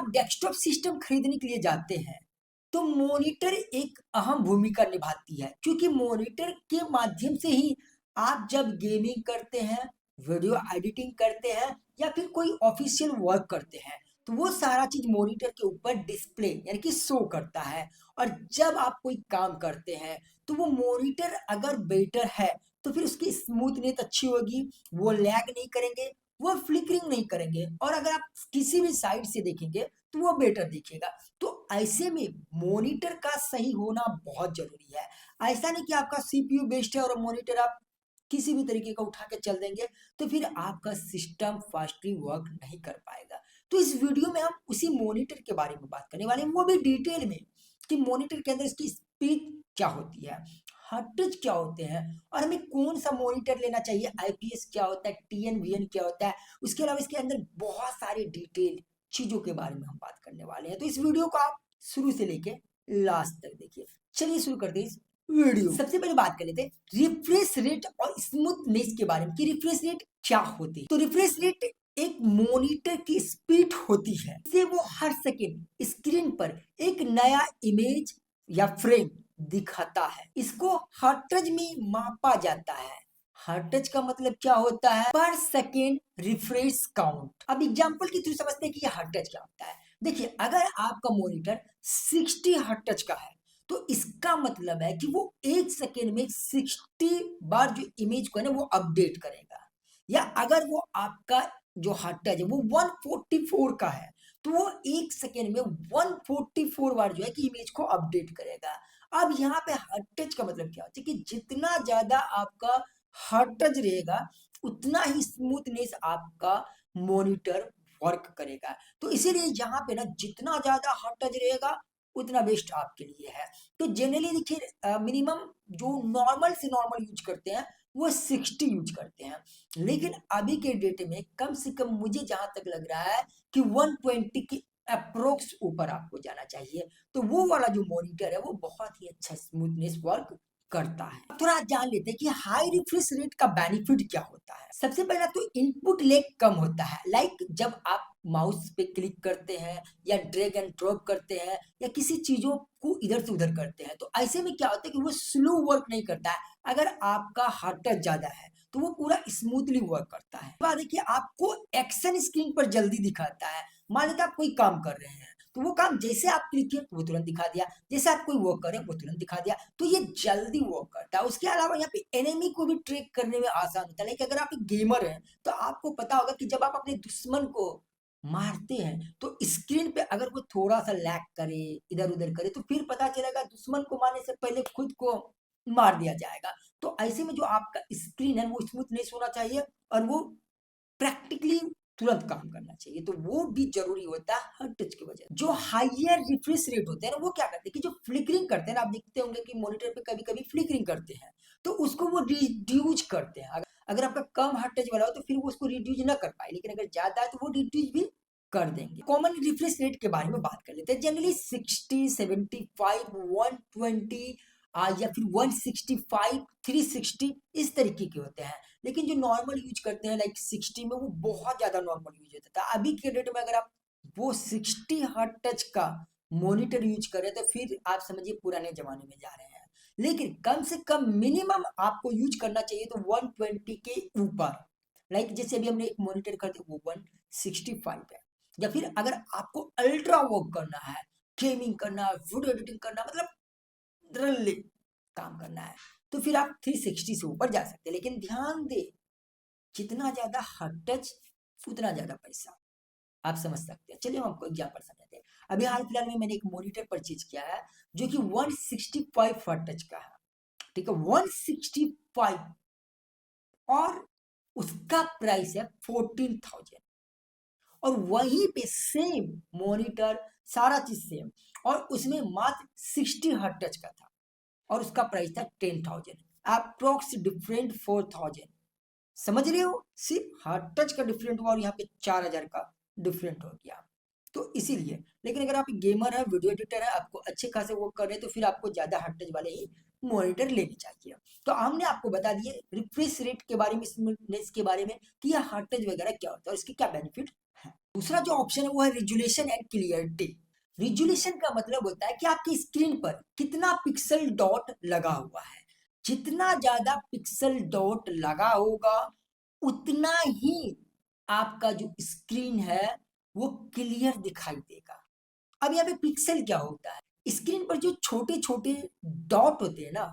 आप desktop system खरीदने के लिए जाते हैं तो मॉनिटर एक अहम भूमिका निभाती है, क्योंकि मॉनिटर के माध्यम से ही आप जब गेमिंग करते हैं, वीडियो एडिटिंग करते हैं या फिर कोई ऑफिशियल वर्क करते हैं, तो वो सारा चीज मॉनिटर के ऊपर डिस्प्ले यानी कि शो करता है। और जब आप कोई काम करते हैं तो वो मॉनिटर अगर बेटर है तो फिर उसकी स्मूथनेस अच्छी होगी, वो लैग नहीं करेंगे, वो फ्लिकरिंग नहीं करेंगे, और अगर आप किसी भी साइड से देखेंगे तो वो बेटर दिखेगा। तो ऐसे में मॉनिटर का सही होना बहुत जरूरी है। ऐसा नहीं कि आपका सीपीयू बेस्ट है और मॉनिटर आप किसी भी तरीके का उठा के चल देंगे तो फिर आपका सिस्टम फास्टली वर्क नहीं कर पाएगा। तो इस वीडियो में हम उसी मॉनिटर के बारे में बात करने वाले हैं, वो भी डिटेल में, कि मॉनिटर के अंदर इसकी स्पीड क्या होती है, हर्ट्ज क्या होते हैं, और हमें कौन सा मॉनिटर लेना चाहिए, आईपीएस क्या होता है, टीएनवीएन क्या होता है। उसके अलावा इसके अंदर बहुत सारे डिटेल चीजों के बारे में हम बात करने वाले हैं। तो इस वीडियो को आप शुरू से लेके लास्ट तक देखिए। चलिए शुरू करते हैं इस वीडियो। सबसे पहले बात कर लेते हैं रिफ्रेश रेट और स्मूथनेस के बारे में कि रिफ्रेश रेट क्या होती है। तो रिफ्रेश रेट एक मॉनिटर की स्पीड होती है, इससे वो हर सेकेंड स्क्रीन पर एक नया इमेज या फ्रेम दिखाता है। इसको हर्ट्ज में मापा जाता है। हर्ट्ज का मतलब क्या होता है, पर सेकेंड रिफ्रेश काउंट। अब एग्जांपल के थ्रू समझते हैं कि ये हर्ट्ज क्या होता है। देखिए, अगर आपका मॉनिटर 60 हर्ट्ज का है तो इसका मतलब है कि वो एक सेकेंड में 60 बार जो इमेज को है ना वो अपडेट करेगा। या अगर वो आपका जो हर्ट्ज है वो 144 का है तो वो एक सेकेंड में 144 बार जो है कि इमेज को अपडेट करेगा। अब यहाँ पे हर्ट्ज का मतलब क्या होता है कि जितना ज्यादा आपका हर्ट्ज रहेगा उतना ही स्मूथनेस आपका मॉनिटर वर्क करेगा। तो इसीलिए यहाँ पे ना जितना ज्यादा हर्ट्ज रहेगा उतना बेस्ट आपके लिए है। तो जनरली देखिए मिनिमम जो नॉर्मल से नॉर्मल यूज करते हैं वो 60 यूज करते हैं, लेकिन अभी के डेट में कम से कम मुझे जहां तक लग रहा है कि 120 के अप्रोक्स ऊपर आपको जाना चाहिए। तो वो वाला जो मॉनिटर है वो बहुत ही अच्छा स्मूथनेस वर्क करता है। अब थोड़ा जान लेते हैं कि हाई रिफ्रेश रेट का बेनिफिट क्या होता है। सबसे पहला तो इनपुट लैग कम होता है। लाइक जब आप माउस पे क्लिक करते हैं या ड्रैग एंड ड्रॉप करते हैं या किसी चीजों को इधर से उधर करते हैं तो ऐसे में क्या होता है कि वो स्लो वर्क नहीं करता है। अगर आपका हर्ट्ज ज्यादा है तो वो पूरा स्मूथली वर्क करता है। बात देखिए, आपको एक्शन स्क्रीन पर जल्दी दिखाता है। मान लीजिए आप कोई काम कर रहे हैं तो वो काम जैसे आप क्लिक किए वो तुरंत दिखा दिया, जैसे आप कोई वर्क करें वो तुरंत दिखा दिया। तो ये जल्दी वर्क करता है। उसके अलावा यहाँ पे एनिमी को भी ट्रैक करने में आसान होता है। लेकिन अगर आप एक गेमर हैं तो आपको पता होगा कि जब आप अपने दुश्मन को मारते हैं तो स्क्रीन पे अगर वो थोड़ा सा लैग करे, इधर उधर करे, तो फिर पता चलेगा दुश्मन को मारने से पहले खुद को मार दिया जाएगा। तो ऐसे में जो आपका स्क्रीन है वो स्मूथनेस होना चाहिए और वो प्रैक्टिकली तुरंत काम करना चाहिए। तो वो भी जरूरी होता है हर टच की वजह। जो हाइयर रिफ्रेश रेट होते हैं ना वो क्या करते हैं कि जो फ्लिकरिंग करते हैं ना, आप देखते होंगे कि मॉनिटर पे कभी कभी फ्लिकरिंग करते हैं तो उसको वो रिड्यूज करते हैं। अगर आपका कम हर्ट्ज वाला हो तो फिर वो उसको रिड्यूज ना कर पाए, लेकिन अगर ज्यादा है तो वो रिड्यूज भी कर देंगे। कॉमन रिफ्रेश रेट के बारे में बात कर लेते हैं। जनरली 60, 75, 120 या फिर 165, 360 इस तरीके के होते हैं। लेकिन जो नॉर्मल यूज करते हैं लाइक 60 में वो बहुत ज्यादा नॉर्मल यूज होता था। अभी के डेट में अगर आप वो 60 हर्ट टच का मॉनिटर यूज करें तो फिर आप समझिए पुराने जमाने में जा रहे हैं। लेकिन कम से कम मिनिमम आपको यूज करना चाहिए तो 120 के ऊपर। लाइक जैसे अभी हमने एक मॉनिटर कर दिया वो 165 है। या फिर अगर आपको अल्ट्रा वर्क करना है, गेमिंग करना है, वीडियो एडिटिंग करना, मतलब ड्रिल काम करना है, तो फिर आप 360 से ऊपर जा सकते हैं। लेकिन ध्यान दे, जितना ज्यादा हर्ट टच उतना ज्यादा पैसा, आप समझ सकते हैं। चलिए हम आपको एग्जांपल समझाते हैं। अभी हाल फिलहाल में मैंने एक मॉनिटर परचेज किया है जो कि 165 हर्ट टच का है, ठीक है, 165, और उसका प्राइस है 14,000। और वहीं पे सेम मॉनिटर, सारा चीज सेम, और उसमें मात्र 60 हर्ट टच का था और उसका प्राइस था 10,000। Approx different 4,000। समझ रहे हो, सिर्फ हार्ट टच का डिफरेंट हुआ और यहाँ पे 4,000 का डिफरेंट हो गया। तो इसीलिए, लेकिन अगर आप गेमर है, वीडियो एडिटर है, आपको अच्छे खासे वर्क कर रहे हैं तो फिर आपको ज्यादा हार्ट टच वाले ही मॉनिटर लेनी चाहिए। तो हमने आपको बता दिए रिफ्रेश रेट के बारे में, स्मूथनेस के बारे में, कि यह हार्ट टच वगैरह क्या होता है और इसके क्या बेनिफिट है। दूसरा जो ऑप्शन है वो है रिजोल्यूशन एंड क्लियरिटी। रिजोल्यूशन का मतलब होता है कि आपकी स्क्रीन पर कितना पिक्सल डॉट लगा हुआ है। जितना ज्यादा पिक्सल डॉट लगा होगा उतना ही आपका जो स्क्रीन है वो क्लियर दिखाई देगा। अब यहाँ पे पिक्सल क्या होता है, स्क्रीन पर जो छोटे छोटे डॉट होते हैं ना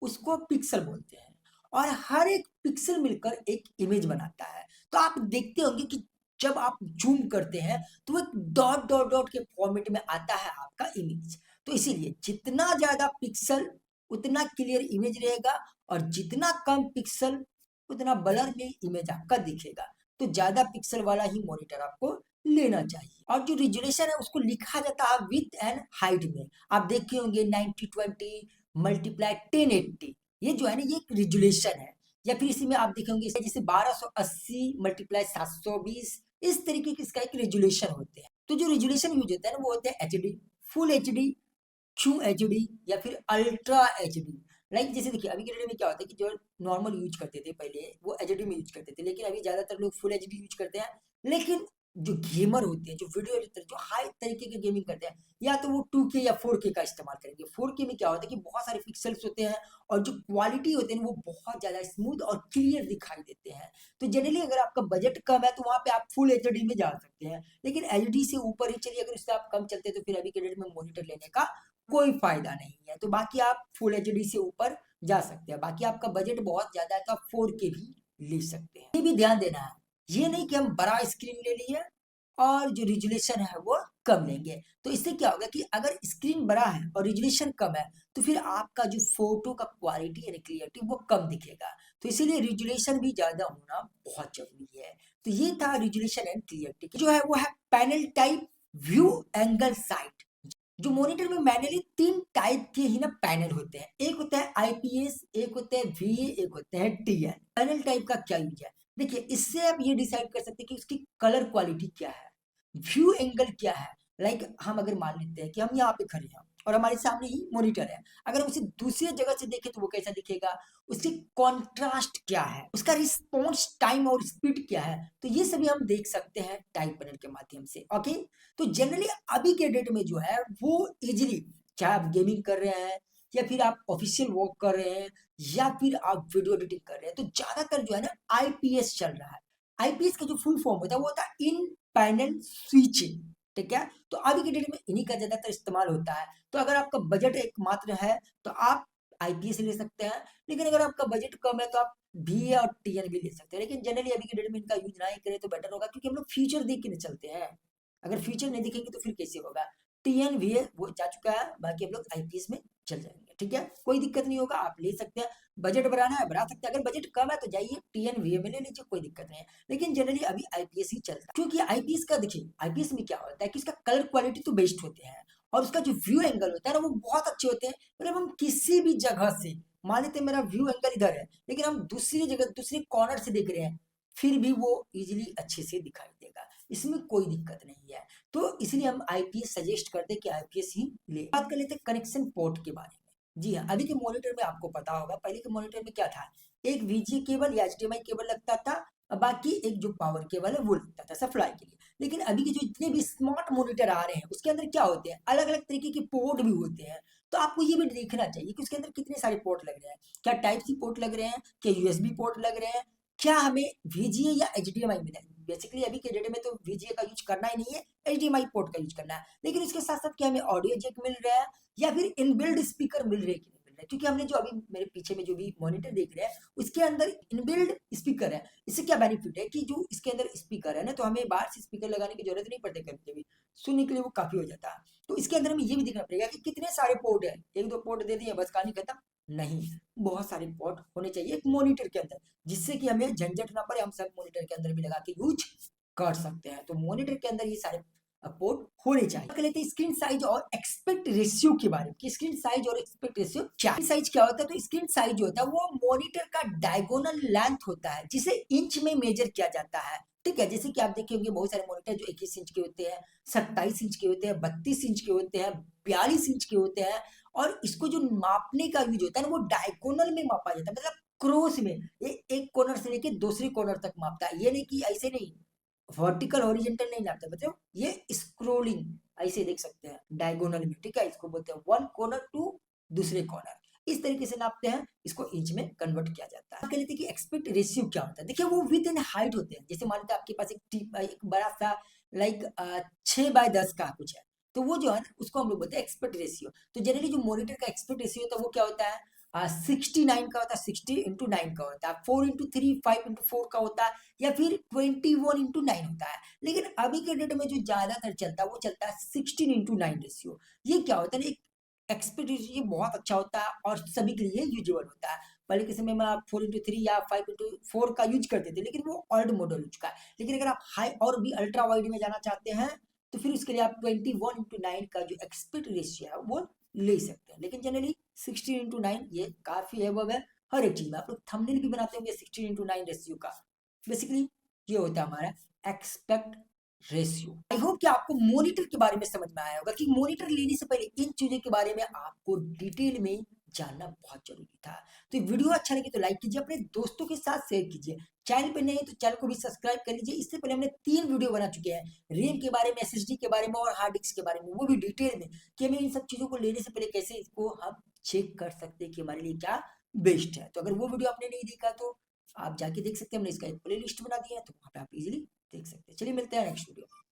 उसको पिक्सल बोलते हैं, और हर एक पिक्सल मिलकर एक इमेज बनाता है। तो आप देखते होंगे कि जब आप जूम करते हैं तो वो डॉट डॉट डॉट के फॉर्मेट में आता है आपका इमेज। तो इसीलिए जितना ज्यादा पिक्सल उतना क्लियर इमेज रहेगा, और जितना कम पिक्सल उतना ब्लर में इमेज आपका दिखेगा। तो ज्यादा पिक्सल वाला ही मॉनिटर आपको लेना चाहिए। और जो रिजोल्यूशन है उसको लिखा जाता है विथ एंड हाइट में। आप देखे होंगे 90/20 मल्टीप्लाई 1080, ये जो है ना ये एक रिजोल्यूशन है। या फिर इसी में आप देखे होंगे जैसे 1280 मल्टीप्लाई 720, इस तरीके की इसका एक रिजोल्यूशन होते हैं। तो जो रिजोल्यूशन यूज होता है ना वो होते हैं HD, full HD, Q HD, या फिर अल्ट्रा एचडी। लाइक जैसे देखिए अभी के डेट में क्या होता है कि जो नॉर्मल यूज करते थे पहले वो एचडी में यूज करते थे, लेकिन अभी ज्यादातर लोग फुल एचडी यूज करते हैं। लेकिन जो गेमर होते हैं, जो वीडियो एडिटर, जो हाई तरीके के गेमिंग करते हैं, या तो वो 2K या 4K का इस्तेमाल करेंगे। 4K में क्या होता है कि बहुत सारे पिक्सल्स होते हैं, और जो क्वालिटी होते हैं वो बहुत ज्यादा स्मूथ और क्लियर दिखाई देते हैं। तो जनरली अगर आपका बजट कम है तो वहां पे आप फुल एचडी में जा सकते हैं, लेकिन एचडी से ऊपर ही चलिए, अगर उससे आप कम चलते हैं तो फिर अभी के डेट में मॉनिटर लेने का कोई फायदा नहीं है। तो बाकी आप फुल एचडी से ऊपर जा सकते हैं। बाकी आपका बजट बहुत ज्यादा है तो आप 4K भी ले सकते हैं। ये भी ध्यान देना है, ये नहीं कि हम बड़ा स्क्रीन ले लिए और जो रिजोल्यूशन है वो कम लेंगे। तो इससे क्या होगा कि अगर स्क्रीन बड़ा है और रिजोल्यूशन कम है तो फिर आपका जो फोटो का क्वालिटी यानी क्लियरिटी वो कम दिखेगा। तो इसीलिए रिजोल्यूशन भी ज्यादा होना बहुत जरूरी है। तो ये था रिजोल्यूशन एंड क्लियरिटी। जो है वो है panel type, view angle, site. जो मॉनिटर में मैनुअली 3 टाइप के ही ना पैनल होते हैं। एक होता है आईपीएस, एक होता है वीए, एक होता है टीएन। पैनल टाइप का क्या यूज है, देखिए इससे आप ये डिसाइड कर सकते हैं कि उसकी कलर क्वालिटी क्या है, व्यू एंगल क्या है। लाइक हम अगर मान लेते हैं कि हम यहाँ पे खड़े हैं और हमारे सामने ही मॉनिटर है, अगर हम उसे दूसरी जगह से देखें तो वो कैसा दिखेगा, उसकी कॉन्ट्रास्ट क्या है, उसका रिस्पॉन्स टाइम और स्पीड क्या है। तो ये सभी हम देख सकते हैं टाइप पैनल के माध्यम से। ओके, तो जनरली अभी के डेट में जो है वो इजिली, चाहे आप गेमिंग कर रहे हैं या फिर आप ऑफिशियल वर्क कर रहे हैं या फिर आप वीडियो एडिटिंग कर रहे हैं, तो ज्यादातर जो है ना आईपीएस चल रहा है। आईपीएस का जो फुल फॉर्म होता है वो होता है इन पैनल स्विचिंग। ठीक है, तो अभी के डेट में इन्हीं का ज्यादातर इस्तेमाल होता है। तो अगर आपका बजट एकमात्र है तो आप आईपीएस ले सकते हैं, लेकिन अगर आपका बजट कम है तो आप बी और टीएन भी ले सकते हैं। लेकिन जनरली अभी के डेट में इनका यूज ना ही करें तो बेटर होगा, क्योंकि हम लोग फ्यूचर देख के नहीं चलते हैं। अगर फ्यूचर नहीं दिखेंगे तो फिर कैसे होगा। टीएन वी वो जा चुका है, बाकी हम लोग आईपीएस में चल जाएंगे। ठीक है, कोई दिक्कत नहीं होगा, आप ले सकते हैं। बजट बढ़ाना है बढ़ा सकते हैं, अगर बजट कम है तो जाइए टीएन वी में ले लीजिए, कोई दिक्कत नहीं है। लेकिन जनरली अभी आईपीएस ही चलता है, क्योंकि आईपीएस का देखिए आईपीएस में क्या होता है कि उसका कलर क्वालिटी तो बेस्ट होते हैं, और उसका जो व्यू एंगल होता है ना वो बहुत अच्छे होते हैं। मतलब हम किसी भी जगह से, मान लेते हैं मेरा व्यू एंगल इधर है लेकिन हम दूसरी जगह दूसरे कॉर्नर से देख रहे हैं, फिर भी वो इजीली अच्छे से दिखाई देगा, इसमें कोई दिक्कत नहीं है। तो इसलिए हम आईपीएस सजेस्ट करते हैं कि आईपीएस ही ले। बात कर लेते हैं कनेक्शन पोर्ट के बारे में। जी हाँ, अभी के मॉनिटर में आपको पता होगा पहले के मॉनिटर में क्या था, एक वीजीए केबल या एचडीएमआई केबल लगता था, और बाकी एक जो पावर केबल है वो लगता था सप्लाई के लिए। लेकिन अभी के जो इतने भी स्मार्ट मॉनिटर आ रहे हैं उसके अंदर क्या होते हैं, अलग अलग तरीके के पोर्ट भी होते हैं। तो आपको ये भी देखना चाहिए कि उसके अंदर कितने सारे पोर्ट लग रहे हैं, क्या टाइप सी पोर्ट लग रहे हैं, क्या यूएसबी पोर्ट लग रहे हैं, क्या हमें वीजीए या एचडीएमआई मिला है। बेसिकली अभी के डेट में तो वीजीए का यूज करना ही नहीं है, एचडीएमआई पोर्ट का यूज करना है। लेकिन इसके साथ साथ क्या हमें ऑडियो जैक मिल रहा है या फिर इनबिल्ड स्पीकर मिल रहे हैं कि नहीं मिल रहे हैं, क्योंकि हमने जो अभी मेरे पीछे में जो भी मॉनिटर देख रहे हैं उसके अंदर इनबिल्ड स्पीकर है। इससे क्या बेनिफिट है कि जो इसके अंदर स्पीकर है ना तो हमें बाहर से स्पीकर लगाने की जरूरत नहीं पड़ती, कभी कभी सुनने के लिए वो काफी हो जाता है। तो इसके अंदर हमें ये भी देखना पड़ेगा कि कितने सारे पोर्ट है, एक दो पोर्ट दे दिए बस कहानी खत्म, नहीं, बहुत सारे पोर्ट होने चाहिए एक मॉनिटर के अंदर, जिससे कि हमें झंझट ना पड़े, हम सब मॉनिटर के अंदर भी लगा के यूज कर सकते हैं। तो मॉनिटर के अंदर ये सारे पोर्ट होने चाहिए। कर लेते हैं स्क्रीन साइज और एक्सपेक्ट रेशियो के बारे में कि स्क्रीन साइज और एक्सपेक्ट रेशियो क्या है। साइज क्या होता है, तो स्क्रीन साइज जो होता है वो मॉनिटर का डायगोनल लेंथ होता है जिसे इंच में मेजर किया जाता है। ठीक है, जैसे कि आप देखे होंगे बहुत सारे मॉनिटर जो 21 इंच के होते हैं, 27 इंच के होते हैं, 32 इंच के होते हैं, 42 इंच के होते हैं, और इसको जो मापने का यूज होता है ना वो डायगोनल में मापा जाता है, मतलब क्रॉस में, ये एक कॉर्नर से लेके दूसरे कॉर्नर तक मापता है, ये नहीं कि ऐसे नहीं वर्टिकल हॉरिजेंटल नहीं लाते, मतलब ये स्क्रोलिंग ऐसे देख सकते हैं डायगोनल में, ठीक है, इसको बोलते हैं वन कॉर्नर टू दूसरे कॉर्नर, इस तरीके से नापते हैं, इसको इंच में कन्वर्ट किया जाता है। कह लेते हैं कि एक्सपेक्ट रेशियो क्या होता है। देखिए वो विथ एंड हाइट होते हैं, जैसे मान लीजिए आपके पास एक बड़ा सा लाइक 6x10 का कुछ है, तो वो जो है ना उसको हम लोग बोलते हैं एक्सपेक्ट रेशियो। तो जनरली जो मॉनिटर का एक्सपेक्ट रेशियो होता है वो क्या होता है, 69 का होता है, 60:9 का होता है, 4:3 5:4 का होता है, या फिर 21:9 होता है। लेकिन अभी के डेट में जो ज्यादातर चलता है वो चलता है 16:9 रेशियो। ये क्या होता है ना, एक एक्सपेक्ट रेशियो बहुत अच्छा होता है और सभी के लिए यूजेबल होता है। पहले के समय में आप 4:3 या 5:4 का यूज करते थे, लेकिन वो ओल्ड मॉडल हो चुका है। लेकिन अगर आप हाई और भी अल्ट्रा वाइड में जाना चाहते हैं तो फिर उसके लिए आप 21:9 का जो एक्सपेक्ट रेशियो है वो ले सकते हैं। लेकिन जनरली 16:9 ये काफी है, हर एक चीज में आप लोग थंबनेल भी बनाते होंगे 16:9 रेशियो का। बेसिकली ये होता है हमारा एक्सपेक्ट रेशियो। आई होप कि आपको मॉनिटर के बारे में समझ में आया होगा कि मॉनिटर लेने से पहले इन चीजों के बारे में आपको डिटेल में जानना बहुत जरूरी था। तो वीडियो अच्छा लगे तो लाइक कीजिए, अपने दोस्तों के साथ शेयर कीजिए, चैनल पे नए हैं तो चैनल को भी सब्सक्राइब कर लीजिए। इससे पहले हमने 3 वीडियो बना चुके हैं, रैम के बारे में, एसएसडी के बारे में और हार्ड डिस्क के बारे में, वो भी डिटेल में कि हमें इन सब चीजों को लेने से पहले कैसे इसको हम चेक कर सकते हैं कि हमारे लिए क्या बेस्ट है। तो अगर वो वीडियो आपने नहीं देखा तो आप जाके देख सकते हैं, हमने इसका एक प्ले लिस्ट बना दिया है, तो वहाँ पे आप इजीली देख सकते हैं। चलिए मिलते हैं नेक्स्ट वीडियो।